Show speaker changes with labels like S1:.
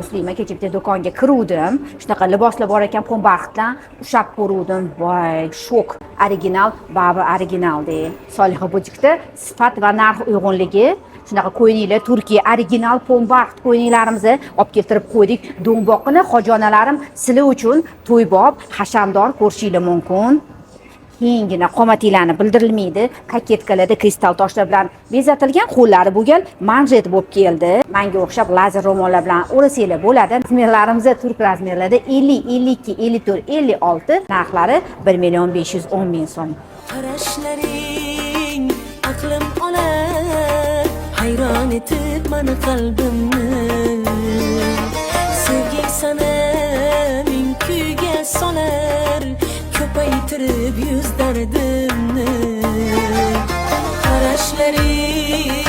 S1: Muslima kecha bitta do'konga kiruvdim. Shunaqa liboslar bor ekan, pombaxtdan ushab ko'ruvdim. Voy, shok. Original, baribir originalda. Soliha Bujikda sifat va narx uyg'unligi. Shunaqa ko'ylaklar Turkiya original pombaxt ko'ylaklarimizni olib keltirib qo'ydik. Do'ngboqini xo'jonalarim sizlar uchun to'ybob, hashamdor ko'rishingiz mumkin. Keyingina qomatinglarni bildirilmaydi. Kaketkalarda kristal toshlar bilan bezatilgan, qo'llari bo'lgan manjet bo'lib keldi. Menga o'xshab lazer ro'mollar bilan o'rasanglar bo'ladi. Razmerlarimiz turk razmerlarida 50, 52, 54, 56, narxlari 1.510.000 so'm.
S2: Qarashlaring aqlim olar, hayron etib meni qalbimni. Sevgi sana ming kuyga solar, ko'paytirib yuz dardimni. Qarashlaring